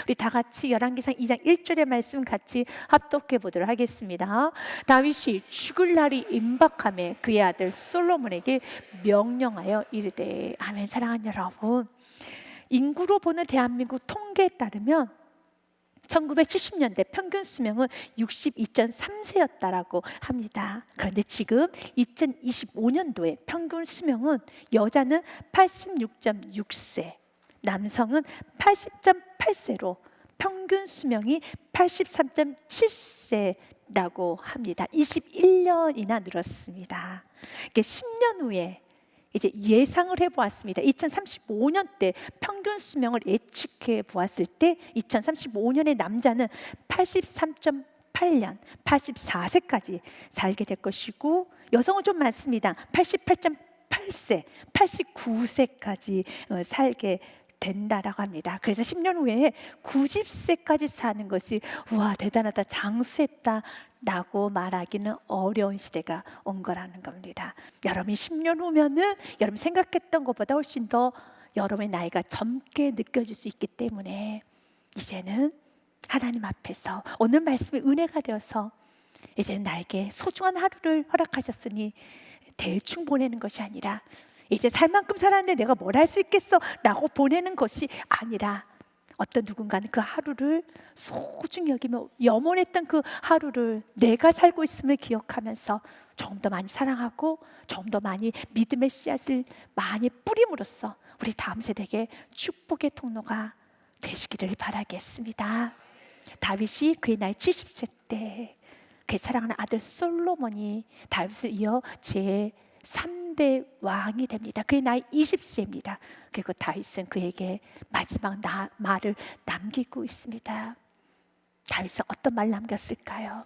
우리 다 같이 열왕기상 2장 1절의 말씀 같이 합독해 보도록 하겠습니다. 다윗이 죽을 날이 임박함에 그의 아들 솔로몬에게 명령하여 이르되. 아멘. 사랑하는 여러분, 인구로 보는 대한민국 통계에 따르면 1970년대 평균 수명은 62.3세였다라고 합니다. 그런데 지금 2025년도에 평균 수명은 여자는 86.6세, 남성은 80.8세로 평균 수명이 83.7세라고 합니다. 21년이나 늘었습니다. 10년 후에 이제 예상을 해보았습니다. 2035년 때 평균 수명을 예측해 보았을 때 2035년에 남자는 83.8년, 84세까지 살게 될 것이고, 여성은 좀 많습니다. 88.8세, 89세까지 살게 된다라고 합니다. 그래서 10년 후에 90세까지 사는 것이 와, 대단하다, 장수했다 라고 말하기는 어려운 시대가 온 거라는 겁니다. 여러분이 10년 후면은 여러분 생각했던 것보다 훨씬 더 여러분의 나이가 젊게 느껴질 수 있기 때문에 이제는 하나님 앞에서 오늘 말씀이 은혜가 되어서 이제는 나에게 소중한 하루를 허락하셨으니 대충 보내는 것이 아니라 이제 살 만큼 살았는데 내가 뭘 할 수 있겠어 라고 보내는 것이 아니라 어떤 누군가는 그 하루를 소중히 여기며 염원했던 그 하루를 내가 살고 있음을 기억하면서 조금 더 많이 사랑하고 조금 더 많이 믿음의 씨앗을 많이 뿌림으로써 우리 다음 세대에게 축복의 통로가 되시기를 바라겠습니다. 다윗이 그의 나이 70세 때 그의 사랑하는 아들 솔로몬이 다윗을 이어 제3대 왕이 됩니다. 그의 나이 20세입니다. 그리고 다윗은 그에게 마지막 말을 남기고 있습니다. 다윗은 어떤 말 남겼을까요?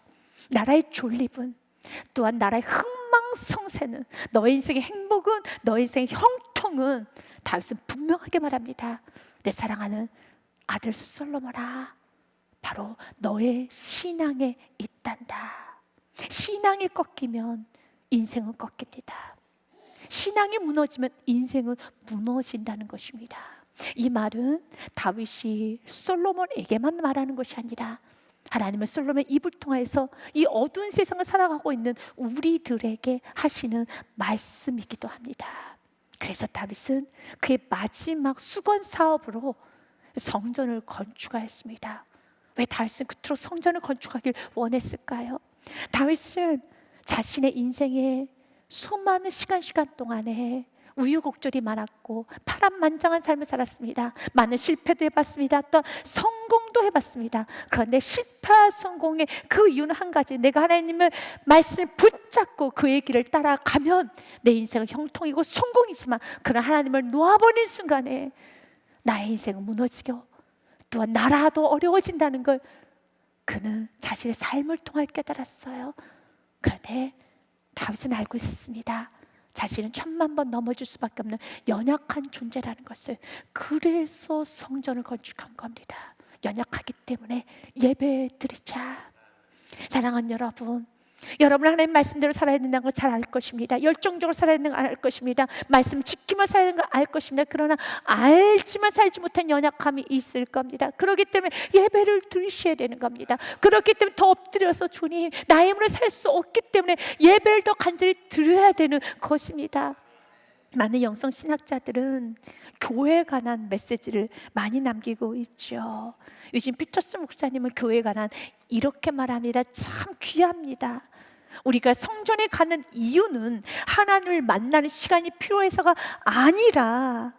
나라의 존립은, 또한 나라의 흥망성쇠는, 너의 인생의 행복은, 너의 인생의 형통은, 다윗은 분명하게 말합니다. 내 사랑하는 아들 솔로몬아, 바로 너의 신앙에 있단다. 신앙이 꺾이면 인생은 꺾입니다. 신앙이 무너지면 인생은 무너진다는 것입니다. 이 말은 다윗이 솔로몬에게만 말하는 것이 아니라 하나님은 솔로몬의 입을 통해서 이 어두운 세상을 살아가고 있는 우리들에게 하시는 말씀이기도 합니다. 그래서 다윗은 그의 마지막 수건 사업으로 성전을 건축하였습니다. 왜 다윗은 그토록 성전을 건축하길 원했을까요? 다윗은 자신의 인생에 수많은 시간 동안에 우유곡절이 많았고 파란만장한 삶을 살았습니다. 많은 실패도 해봤습니다. 또 성공도 해봤습니다. 그런데 실패와 성공의 그 이유는 한 가지, 내가 하나님의 말씀을 붙잡고 그의 길을 따라가면 내 인생은 형통이고 성공이지만 그런 하나님을 놓아버린 순간에 나의 인생은 무너지고 또한 나라도 어려워진다는 걸 그는 자신의 삶을 통해 깨달았어요. 그런데 다윗은 알고 있었습니다. 자신은 1000만 번 넘어질 수밖에 없는 연약한 존재라는 것을. 그래서 성전을 건축한 겁니다. 연약하기 때문에 예배 드리자. 사랑하는 여러분, 여러분은 하나님 말씀대로 살아야 된다는 걸 잘 알 것입니다. 열정적으로 살아야 된다는 걸 알 것입니다. 말씀 지키며 살아야 되는 걸 알 것입니다. 그러나 알지만 살지 못한 연약함이 있을 겁니다. 그렇기 때문에 예배를 드리셔야 되는 겁니다. 그렇기 때문에 더 엎드려서 주님, 나의 힘으로 살 수 없기 때문에 예배를 더 간절히 드려야 되는 것입니다. 많은 영성 신학자들은 교회에 관한 메시지를 많이 남기고 있죠. 유진 피터스 목사님은 교회에 관한 이렇게 말합니다. 참 귀합니다. 우리가 성전에 가는 이유는 하나님을 만나는 시간이 필요해서가 아니라,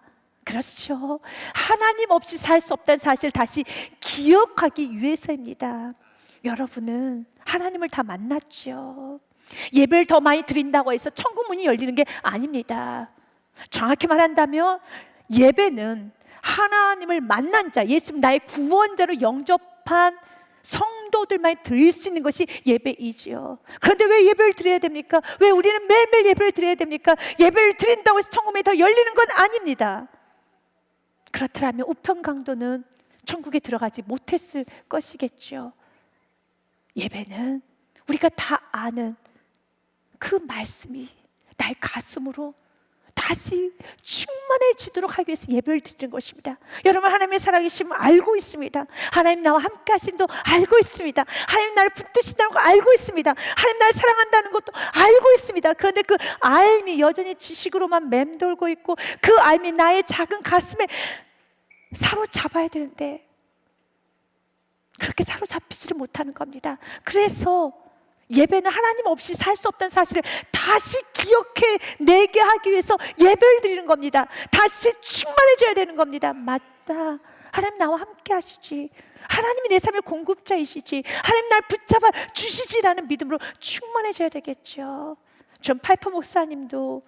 그렇죠, 하나님 없이 살 수 없다는 사실을 다시 기억하기 위해서입니다. 여러분은 하나님을 다 만났죠. 예배를 더 많이 드린다고 해서 천국 문이 열리는 게 아닙니다. 정확히 말한다면 예배는 하나님을 만난 자, 예수님 나의 구원자로 영접한 성도들만 드릴 수 있는 것이 예배이지요. 그런데 왜 예배를 드려야 됩니까? 왜 우리는 매일매일 예배를 드려야 됩니까? 예배를 드린다고 해서 천국문이 더 열리는 건 아닙니다. 그렇더라면 우편강도는 천국에 들어가지 못했을 것이겠죠. 예배는 우리가 다 아는 그 말씀이 나의 가슴으로 다 다시 충만해지도록 하기 위해서 예배를 드리는 것입니다. 여러분, 하나님의 살아계심을 알고 있습니다. 하나님 나와 함께 하심도 알고 있습니다. 하나님 나를 붙드신다는 거 알고 있습니다. 하나님 나를 사랑한다는 것도 알고 있습니다. 그런데 그 알미 여전히 지식으로만 맴돌고 있고, 그 알미 나의 작은 가슴에 사로잡아야 되는데 그렇게 사로잡히지를 못하는 겁니다. 그래서 예배는 하나님 없이 살 수 없다는 사실을 다시 기억해내게 하기 위해서 예배를 드리는 겁니다. 다시 충만해져야 되는 겁니다. 맞다, 하나님 나와 함께 하시지, 하나님이 내 삶의 공급자이시지, 하나님 날 붙잡아 주시지라는 믿음으로 충만해져야 되겠죠. 존 파이퍼 목사님도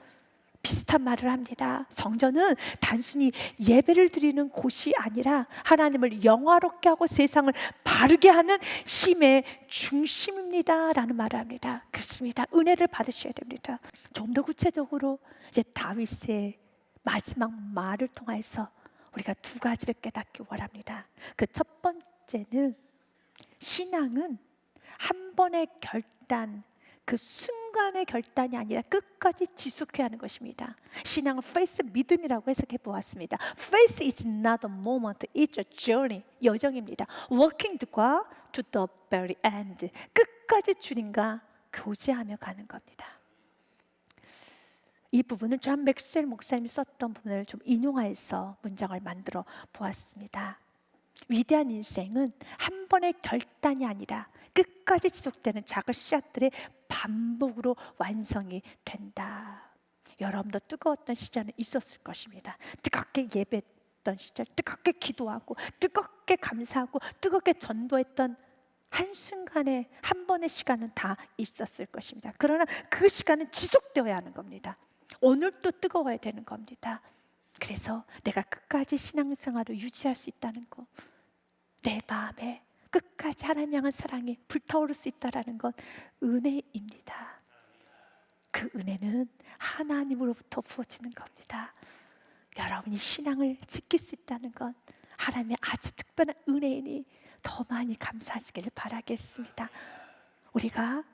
비슷한 말을 합니다. 성전은 단순히 예배를 드리는 곳이 아니라 하나님을 영화롭게 하고 세상을 바르게 하는 힘의 중심입니다 라는 말을 합니다. 그렇습니다. 은혜를 받으셔야 됩니다. 좀 더 구체적으로 이제 다윗의 마지막 말을 통해서 우리가 두 가지를 깨닫기 원합니다. 그 첫 번째는, 신앙은 한 번의 결단, 그 순간의 결단이 아니라 끝까지 지속해야 하는 것입니다. 신앙은 faith, 믿음이라고 해석해 보았습니다. Faith is not a moment, it's a journey, 여정입니다. Walking과 to the very end, 끝까지 주님과 교제하며 가는 겁니다. 이 부분은 존 맥스웰 목사님이 썼던 부분을 좀 인용해서 문장을 만들어 보았습니다. 위대한 인생은 한 번의 결단이 아니라 끝까지 지속되는 작은 씨앗들의 반복으로 완성이 된다. 여러분도 뜨거웠던 시절은 있었을 것입니다. 뜨겁게 예배했던 시절, 뜨겁게 기도하고 뜨겁게 감사하고 뜨겁게 전도했던 한순간에 한 번의 시간은 다 있었을 것입니다. 그러나 그 시간은 지속되어야 하는 겁니다. 오늘도 뜨거워야 되는 겁니다. 그래서 내가 끝까지 신앙생활을 유지할 수 있다는 것, 내 마음에 끝까지 하나님 향한 사랑이 불타오를 수 있다는 건 은혜입니다. 그 은혜는 하나님으로부터 부어지는 겁니다. 여러분이 신앙을 지킬 수 있다는 건 하나님의 아주 특별한 은혜이니 더 많이 감사하시기를 바라겠습니다. 우리가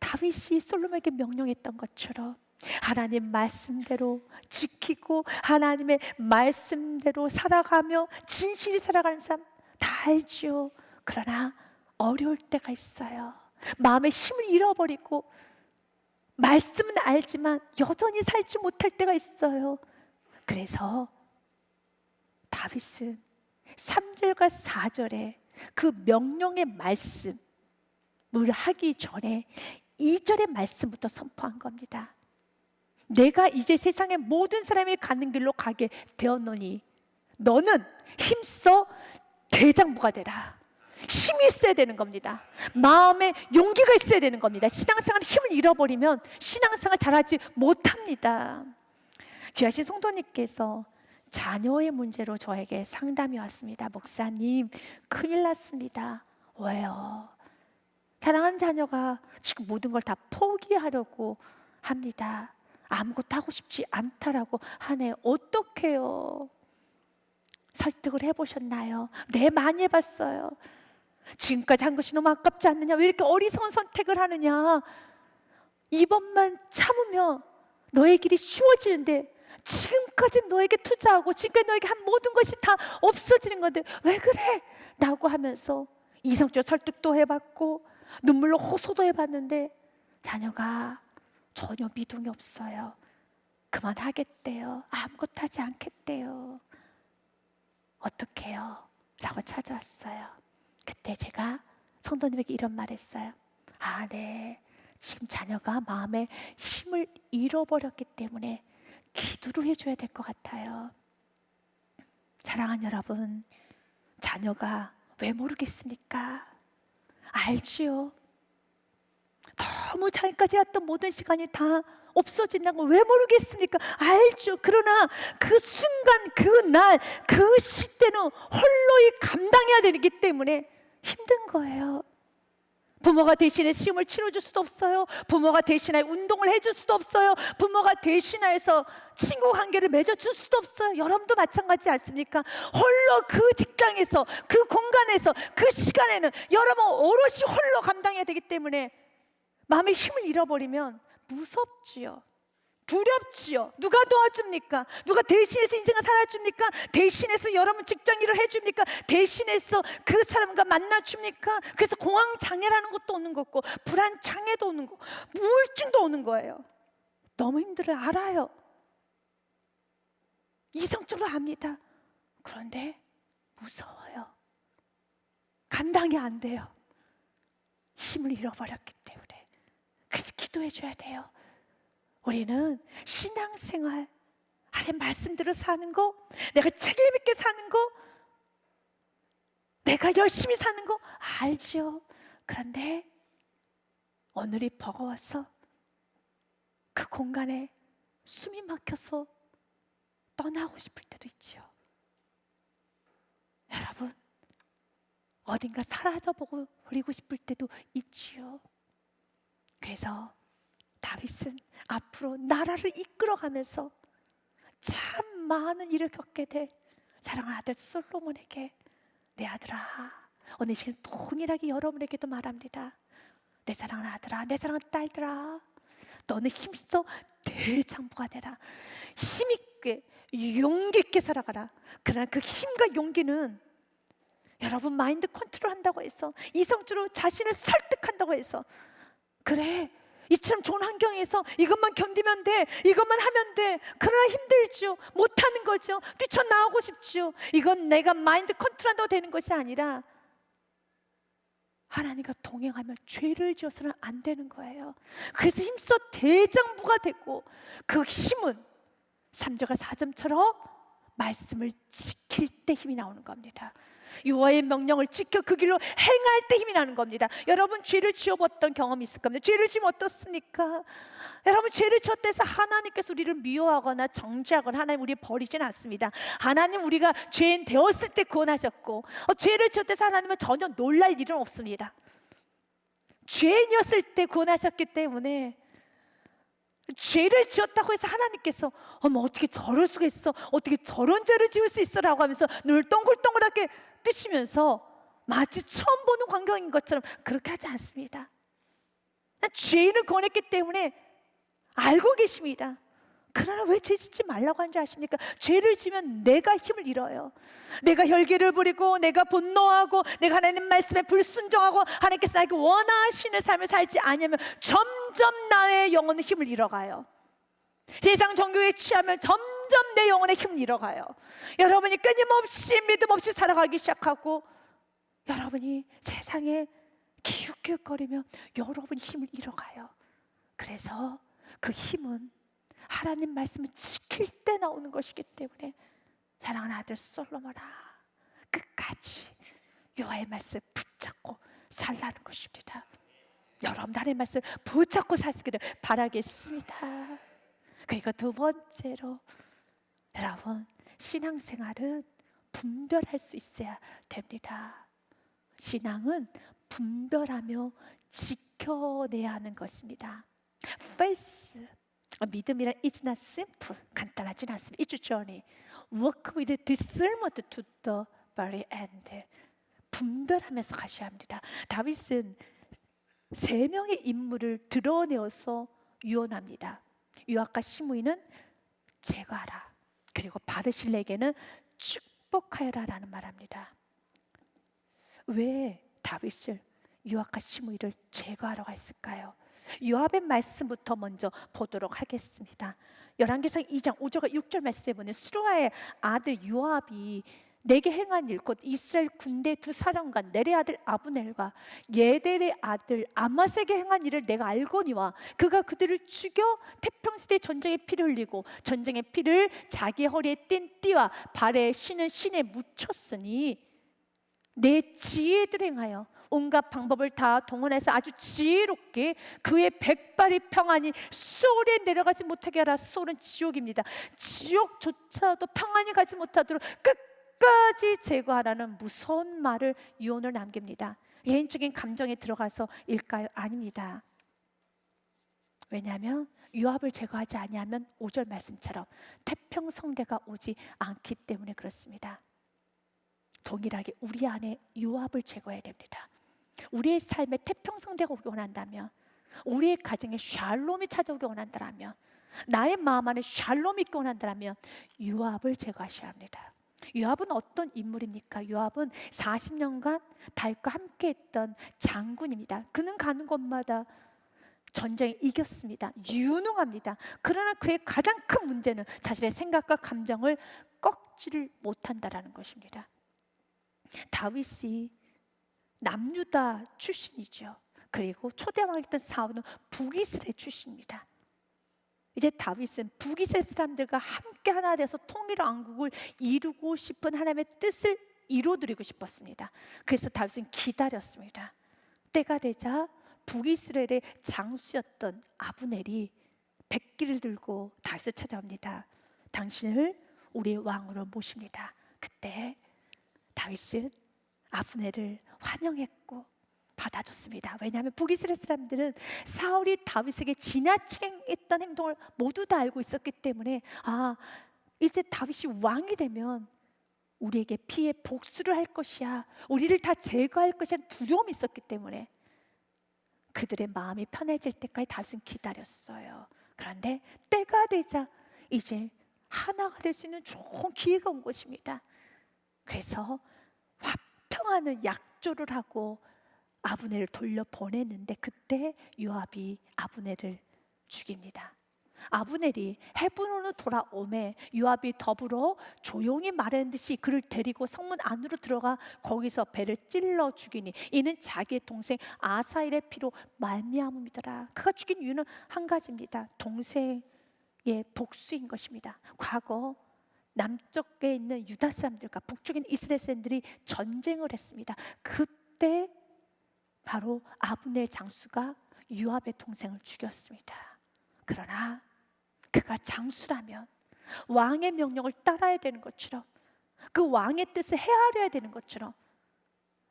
다윗이 솔로몬에게 명령했던 것처럼 하나님 말씀대로 지키고 하나님의 말씀대로 살아가며 진실이 살아가는 삶 다 알죠. 그러나 어려울 때가 있어요. 마음의 힘을 잃어버리고 말씀은 알지만 여전히 살지 못할 때가 있어요. 그래서 다윗은 3절과 4절에 그 명령의 말씀을 하기 전에 2절의 말씀부터 선포한 겁니다. 내가 이제 세상의 모든 사람이 가는 길로 가게 되었노니 너는 힘써 대장부가 되라. 힘이 있어야 되는 겁니다. 마음에 용기가 있어야 되는 겁니다. 신앙생활 힘을 잃어버리면 신앙생활 잘하지 못합니다. 귀하신 성도님께서 자녀의 문제로 저에게 상담이 왔습니다. 목사님, 큰일 났습니다. 왜요? 사랑하는 자녀가 지금 모든 걸 다 포기하려고 합니다. 아무것도 하고 싶지 않다라고 하네요. 어떡해요? 설득을 해보셨나요? 네, 많이 해봤어요. 지금까지 한 것이 너무 아깝지 않느냐? 왜 이렇게 어리석은 선택을 하느냐? 이번만 참으면 너의 길이 쉬워지는데 지금까지 너에게 투자하고 지금까지 너에게 한 모든 것이 다 없어지는 건데 왜 그래? 라고 하면서 이성적 설득도 해봤고 눈물로 호소도 해봤는데 자녀가 전혀 미동이 없어요. 그만하겠대요. 아무것도 하지 않겠대요. 어떡해요? 라고 찾아왔어요. 그때 제가 성도님에게 이런 말 했어요. 아, 네, 지금 자녀가 마음에 힘을 잃어버렸기 때문에 기도를 해줘야 될 것 같아요. 사랑하는 여러분, 자녀가 왜 모르겠습니까? 알지요. 너무 자기까지 했던 모든 시간이 다 없어진다는 걸 왜 모르겠습니까? 알죠. 그러나 그 순간, 그날, 그 시대는 홀로이 감당해야 되기 때문에 힘든 거예요. 부모가 대신해 시험을 치러줄 수도 없어요. 부모가 대신해 운동을 해줄 수도 없어요. 부모가 대신해서 친구 관계를 맺어줄 수도 없어요. 여러분도 마찬가지 않습니까? 홀로 그 직장에서, 그 공간에서, 그 시간에는 여러분 오롯이 홀로 감당해야 되기 때문에 마음의 힘을 잃어버리면 무섭지요. 두렵지요. 누가 도와줍니까? 누가 대신해서 인생을 살아줍니까? 대신해서 여러분 직장 일을 해줍니까? 대신해서 그 사람과 만나줍니까? 그래서 공황장애라는 것도 오는 거고, 불안장애도 오는 거고, 우울증도 오는 거예요. 너무 힘들어요. 알아요. 이성적으로 압니다. 그런데 무서워요. 감당이 안 돼요. 힘을 잃어버렸기 때문에. 그래서 기도해 줘야 돼요. 우리는 신앙생활, 하나님 말씀대로 사는 거, 내가 책임 있게 사는 거, 내가 열심히 사는 거 알죠. 그런데 오늘이 버거워서 그 공간에 숨이 막혀서 떠나고 싶을 때도 있죠. 여러분, 어딘가 사라져보고 버리고 싶을 때도 있지요. 그래서 다윗은 앞으로 나라를 이끌어가면서 참 많은 일을 겪게 될 사랑하는 아들 솔로몬에게, 내 아들아, 오늘 시간 동일하게 여러분에게도 말합니다. 내 사랑하는 아들아, 내 사랑하는 딸들아, 너는 힘써 대장부가 되라. 힘있게 용기 있게 살아가라. 그러나 그 힘과 용기는 여러분 마인드 컨트롤 한다고 해서, 이성적으로 자신을 설득한다고 해서, 그래 이처럼 좋은 환경에서 이것만 견디면 돼, 이것만 하면 돼, 그러나 힘들죠. 못하는 거죠. 뛰쳐나오고 싶죠. 이건 내가 마인드 컨트롤 한다고 되는 것이 아니라 하나님과 동행하며 죄를 지어서는 안 되는 거예요. 그래서 힘써 대장부가 되고, 그 힘은 3절과 4절처럼 말씀을 지킬 때 힘이 나오는 겁니다. 여호와의 명령을 지켜 그 길로 행할 때 힘이 나는 겁니다. 여러분 죄를 지어봤던 경험이 있을 겁니다. 죄를 지으면 어떻습니까? 여러분 죄를 지었다 해서 하나님께서 우리를 미워하거나 정죄하거나 하나님 우리를 버리지는 않습니다. 하나님 우리가 죄인 되었을 때 구원하셨고, 죄를 지었다 해서 하나님은 전혀 놀랄 일은 없습니다. 죄인이었을 때 구원하셨기 때문에, 죄를 지었다고 해서 하나님께서 어머 어떻게 저럴 수가 있어, 어떻게 저런 죄를 지을 수 있어 라고 하면서 늘 동글동글하게 뜨시면서 마치 처음 보는 광경인 것처럼 그렇게 하지 않습니다. 죄인을 구원했기 때문에 알고 계십니다. 그러나 왜 죄 짓지 말라고 하는지 아십니까? 죄를 지면 내가 힘을 잃어요. 내가 혈기를 부리고, 내가 분노하고, 내가 하나님 말씀에 불순종하고, 하나님께서 나에게 원하시는 삶을 살지 않으면 점점 나의 영혼의 힘을 잃어가요. 세상 종교에 취하면 점점 내 영혼의 힘을 잃어가요. 여러분이 끊임없이 믿음 없이 살아가기 시작하고, 여러분이 세상에 기웃기웃거리며 여러분이 힘을 잃어가요. 그래서 그 힘은 하나님 말씀을 지킬 때 나오는 것이기 때문에, 사랑하는 아들 솔로몬아, 끝까지 여호와의 말씀을 붙잡고 살라는 것입니다. 여러분 하나님의 말씀을 붙잡고 사시기를 바라겠습니다. 그리고 두 번째로, 여러분 신앙생활은 분별할 수 있어야 됩니다. 신앙은 분별하며 지켜내야 하는 것입니다. Faith, 믿음이란 is not simple, 간단하진 않습니다. It's a journey. Work with discernment to the very end. 분별하면서 가셔야 합니다. 다윗은 3명의 인물을 드러내어서 유언합니다. 요압과 시므이는 제거하라, 그리고 바르실레에게는 축복하여라 라는 말합니다. 왜 다윗을 요압과 시므이를 제거하라고 했을까요? 요압의 말씀부터 먼저 보도록 하겠습니다. 열왕기상 2장 5절과 6절 말씀에 보면, 수루아의 아들 요압이 내게 행한 일, 곧 이스라엘 군대 두 사령관 넬의 아들 아브넬과 예델의 아들 아마스에게 행한 일을 내가 알거니와, 그가 그들을 죽여 태평시대 전쟁에 피를 흘리고 전쟁의 피를 자기 허리에 띤 띠와 발에 신은 신에 묻혔으니, 내 지혜들 행하여 온갖 방법을 다 동원해서 아주 지혜롭게 그의 100발이 평안히 소울에 내려가지 못하게 하라. 소울은 지옥입니다. 지옥조차도 평안히 가지 못하도록 끝까지 제거하라는 무서운 말을, 유언을 남깁니다. 개인적인 감정에 들어가서 일까요? 아닙니다. 왜냐하면 요압을 제거하지 아니하면 5절 말씀처럼 태평성대가 오지 않기 때문에 그렇습니다. 동일하게 우리 안에 요압을 제거해야 됩니다. 우리의 삶에 태평성대가 오기 원한다면, 우리의 가정에 샬롬이 찾아오기 원한다면, 나의 마음 안에 샬롬이 있고 원한다면 요압을 제거하셔야 합니다. 요압은 어떤 인물입니까? 요압은 40년간 다윗과 함께했던 장군입니다. 그는 가는 곳마다 전쟁에 이겼습니다. 유능합니다. 그러나 그의 가장 큰 문제는 자신의 생각과 감정을 꺾지를 못한다라는 것입니다. 다윗이 남유다 출신이죠. 그리고 초대왕이었던 사울은 북이스라엘 출신입니다. 이제 다윗은 북이스라엘 사람들과 함께 하나 돼서 통일 왕국을 이루고 싶은 하나님의 뜻을 이루어드리고 싶었습니다. 그래서 다윗은 기다렸습니다. 때가 되자 북이스라엘의 장수였던 아브넬이 백기를 들고 다윗을 찾아옵니다. 당신을 우리의 왕으로 모십니다. 그때 다윗은 아브넬을 환영했고 받아줬습니다. 왜냐하면 북이스라엘 사람들은 사울이 다윗에게 지나치게 했던 행동을 모두 다 알고 있었기 때문에 이제 다윗이 왕이 되면 우리에게 피해 복수를 할 것이야, 우리를 다 제거할 것이라는 두려움이 있었기 때문에 그들의 마음이 편해질 때까지 다윗은 기다렸어요. 그런데 때가 되자 이제 하나가 될 수 있는 좋은 기회가 온 것입니다. 그래서 화평하는 약조를 하고 아브넬을 돌려보냈는데 그때 요압이 아브넬을 죽입니다. 아브넬이 헤브론으로 돌아오매 요압이 더불어 조용히 말하는 듯이 그를 데리고 성문 안으로 들어가 거기서 배를 찔러 죽이니 이는 자기의 동생 아사엘의 피로 말미암음이더라. 그가 죽인 이유는 한 가지입니다. 동생의 복수인 것입니다. 과거 남쪽에 있는 유다 사람들과 북쪽에 있는 이스라엘 사람들이 전쟁을 했습니다. 그때 바로 아브넬 장수가 요압의 동생을 죽였습니다. 그러나 그가 장수라면 왕의 명령을 따라야 되는 것처럼, 그 왕의 뜻을 헤아려야 되는 것처럼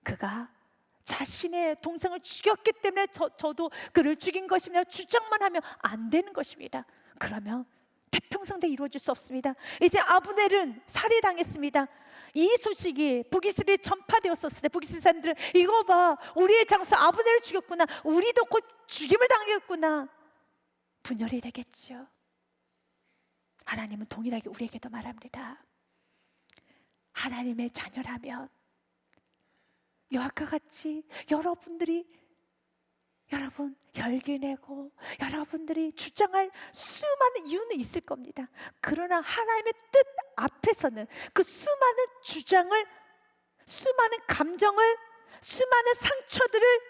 그가 자신의 동생을 죽였기 때문에 저도 그를 죽인 것이며 주장만 하면 안 되는 것입니다. 그러면 태평성대 이루어질 수 없습니다. 이제 아브넬은 살해당했습니다. 이 소식이 북이스라엘에 전파되었었을 때 북이스라엘 사람들은 이거 봐, 우리의 장수 아브넬을 죽였구나, 우리도 곧 죽임을 당하겠구나, 분열이 되겠죠. 하나님은 동일하게 우리에게도 말합니다. 하나님의 자녀라면 요압과 같이 여러분 열기내고 여러분들이 주장할 수많은 이유는 있을 겁니다. 그러나 하나님의 뜻 앞에서는 그 수많은 주장을, 수많은 감정을, 수많은 상처들을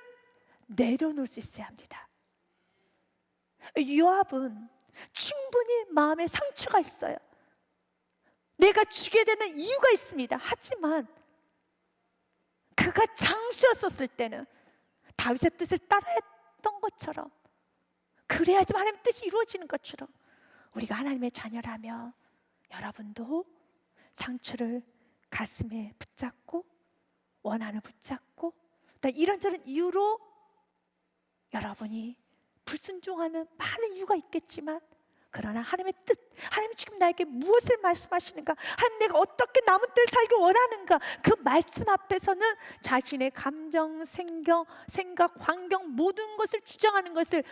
내려놓을 수 있어야 합니다. 요압은 충분히 마음에 상처가 있어요. 내가 죽여야 되는 이유가 있습니다. 하지만 그가 장수였었을 때는 다윗의 뜻을 따라했던 것처럼, 그래야지만 하나님의 뜻이 이루어지는 것처럼 우리가 하나님의 자녀라면 여러분도 상처를 가슴에 붙잡고 원한을 붙잡고 이런저런 이유로 여러분이 불순종하는 많은 이유가 있겠지만, 그러나 하나님의 뜻, 하나님이 지금 나에게 무엇을 말씀하시는가, 하나님 내가 어떻게 남은 때를 살기 원하는가, 그 말씀 앞에서는 자신의 감정, 생각, 환경 모든 것을 주장하는 것을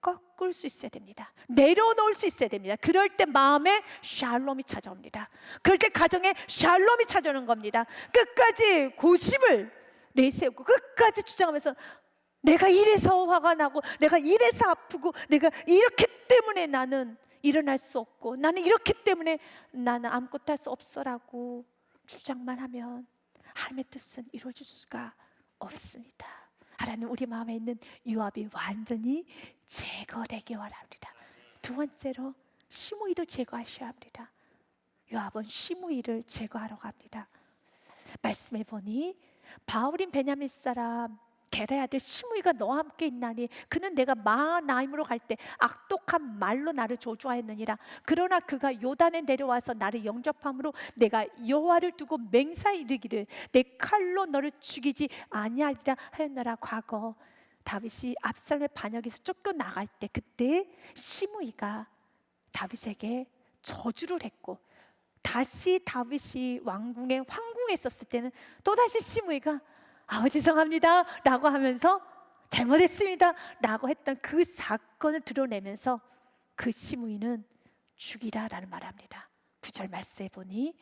꺾을 수 있어야 됩니다. 내려놓을 수 있어야 됩니다. 그럴 때 마음에 샬롬이 찾아옵니다. 그럴 때 가정에 샬롬이 찾아오는 겁니다. 끝까지 고집을 내세우고 끝까지 주장하면서 내가 이래서 화가 나고, 내가 이래서 아프고, 내가 이렇기 때문에 나는 일어날 수 없고, 나는 이렇기 때문에 나는 아무것도 할 수 없어라고 주장만 하면 하나님의 뜻은 이루어질 수가 없습니다. 하나님 우리 마음에 있는 요압이 완전히 제거되기 원합니다. 두 번째로 시므이를 제거하셔야 합니다. 요압은 시므이를 제거하러 갑니다. 말씀해 보니 바울인 베냐민 사람 게라의 아들 시므이가 너와 함께 있나니 그는 내가 마하나임으로 갈 때 악독한 말로 나를 저주하였느니라. 그러나 그가 요단에 내려와서 나를 영접함으로 내가 여호와를 두고 맹세하여 이르기를 내 칼로 너를 죽이지 아니하리라 하였노라. 과거 다윗이 압살롬의 반역에서 쫓겨나갈 때 그때 시므이가 다윗에게 저주를 했고, 다시 다윗이 왕궁에 황궁에 있었을 때는 또다시 시므이가 죄송합니다 라고 하면서 잘못했습니다 라고 했던 그 사건을 드러내면서 그 시므이는 죽이라라는 말합니다. 9절 말씀해 보니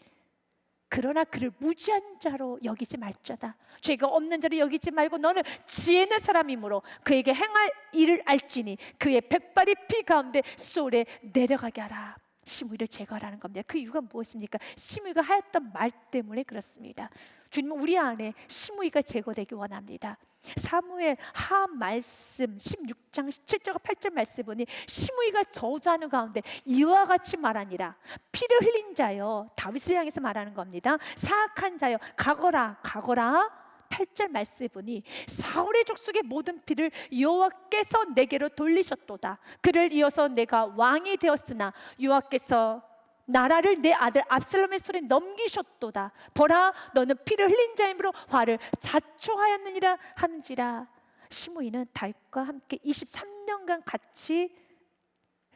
그러나 그를 무지한 자로 여기지 말자다. 죄가 없는 자로 여기지 말고 너는 지혜 있는 사람이므로 그에게 행할 일을 알지니 그의 백발이 피 가운데 쏠에 내려가게 하라. 시므이를 제거하라는 겁니다. 그 이유가 무엇입니까? 시므이가 하였던 말 때문에 그렇습니다. 주님은 우리 안에 시므이가 제거되기 원합니다. 사무엘 하 말씀 16장 17절과 8절 말씀 보니 시므이가 저주하는 가운데 이와 같이 말하니라. 피를 흘린 자여, 다윗을 향해서 말하는 겁니다. 사악한 자여 가거라 가거라. 8절 말씀에 보니 사울의 족속의 모든 피를 여호와께서 내게로 돌리셨도다. 그를 이어서 내가 왕이 되었으나 여호와께서 나라를 내 아들 압살롬의 손에 넘기셨도다. 보라, 너는 피를 흘린 자이므로 화를 자초하였느니라 하는지라. 시므이는 다윗과 함께 23년간 같이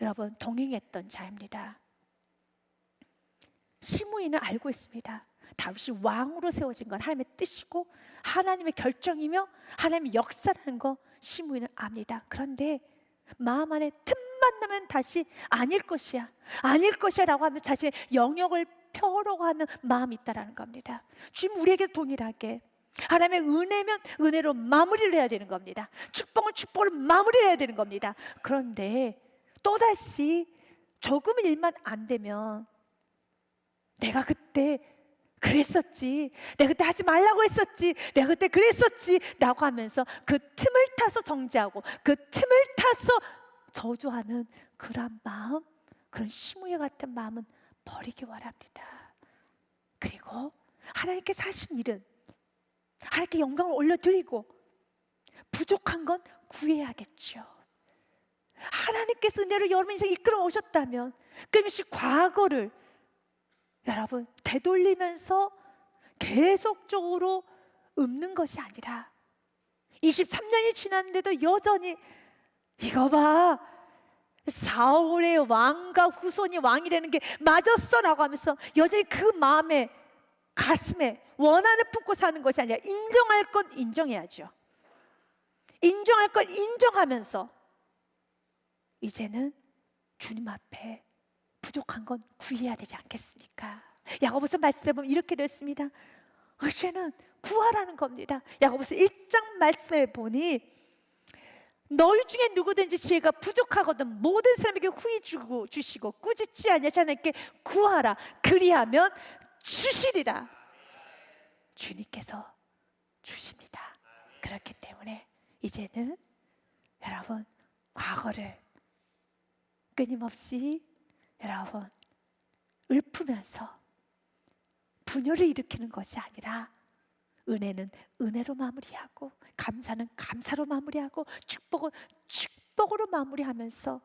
여러분 동행했던 자입니다. 시므이는 알고 있습니다. 다윗이 왕으로 세워진 건 하나님의 뜻이고 하나님의 결정이며 하나님의 역사라는 거 시므이는 압니다. 그런데 마음 안에 틈만 나면 다시 아닐 것이야 라고 하면 자신의 영역을 펴려고 하는 마음이 있다는 겁니다. 주님 우리에게 동일하게 하나님의 은혜면 은혜로 마무리를 해야 되는 겁니다. 축복은 축복으로 마무리를 해야 되는 겁니다. 그런데 또다시 조금 일만 안 되면 내가 그때 그랬었지, 내가 그때 하지 말라고 했었지, 내가 그때 그랬었지 라고 하면서 그 틈을 타서 정죄하고 그 틈을 타서 저주하는 그런 마음, 그런 시므이 같은 마음은 버리기 원합니다. 그리고 하나님께 사신 일은 하나님께 영광을 올려드리고 부족한 건 구해야겠죠. 하나님께서 은혜로 여러분 인생 이끌어 오셨다면 끊임없이 과거를 여러분 되돌리면서 계속적으로 읊는 것이 아니라 23년이 지났는데도 여전히 이거 봐, 사울의 왕과 후손이 왕이 되는 게 맞았어 라고 하면서 여전히 그 마음에 가슴에 원한을 품고 사는 것이 아니라 인정할 건 인정해야죠. 인정할 건 인정하면서 이제는 주님 앞에 부족한 건 구해야 되지 않겠습니까? 야고보서 말씀에 보면 이렇게 됐습니다. 이제는 구하라는 겁니다. 야고보서 1장 말씀에 보니 너희 중에 누구든지 지혜가 부족하거든 모든 사람에게 후히 주시고 꾸짖지 아니하시 하나님께 구하라. 그리하면 주시리라. 주님께서 주십니다. 그렇기 때문에 이제는 여러분 과거를 끊임없이 여러분 읊으면서 분열을 일으키는 것이 아니라 은혜는 은혜로 마무리하고 감사는 감사로 마무리하고 축복은 축복으로 마무리하면서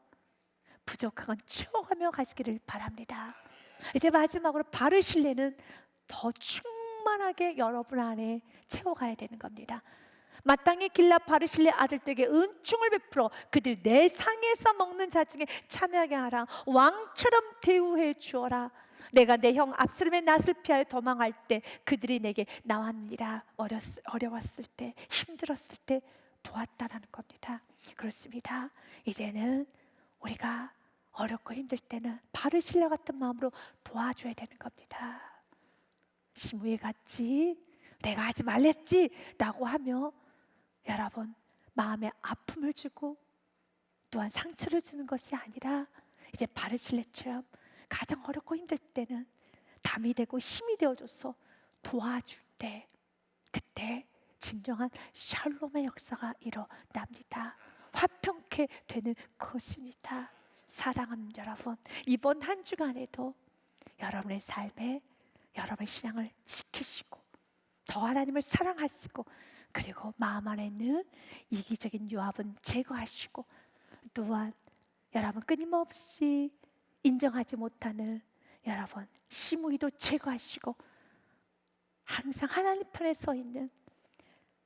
부족한 건 채워가며 가시기를 바랍니다. 이제 마지막으로 바르실레는 더 충만하게 여러분 안에 채워가야 되는 겁니다. 마땅히 길라 바르실레 아들들에게 은총을 베풀어 그들 내 상에서 먹는 자 중에 참여하게 하라. 왕처럼 대우해 주어라. 내가 내 형 압살롬의 낯을 피하여 도망할 때 그들이 내게 나왔느니라. 어려웠을 때 힘들었을 때 도왔다라는 겁니다. 그렇습니다. 이제는 우리가 어렵고 힘들 때는 바르실레 같은 마음으로 도와줘야 되는 겁니다. 시므이 같이 내가 하지 말랬지 라고 하며 여러분 마음에 아픔을 주고 또한 상처를 주는 것이 아니라 이제 바르실레처럼 가장 어렵고 힘들 때는 담이 되고 힘이 되어줘서 도와줄 때 그때 진정한 샬롬의 역사가 일어납니다. 화평케 되는 것입니다. 사랑하는 여러분, 이번 한 주간에도 여러분의 삶에 여러분의 신앙을 지키시고 더 하나님을 사랑하시고 그리고 마음 안에 있는 이기적인 유압은 제거하시고 또한 여러분 끊임없이 인정하지 못하는 여러분 시므이도 제거하시고 항상 하나님 편에 서 있는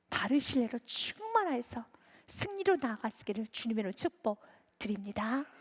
바르실레로 충만해서 승리로 나아가시기를 주님의 이름으로 축복드립니다.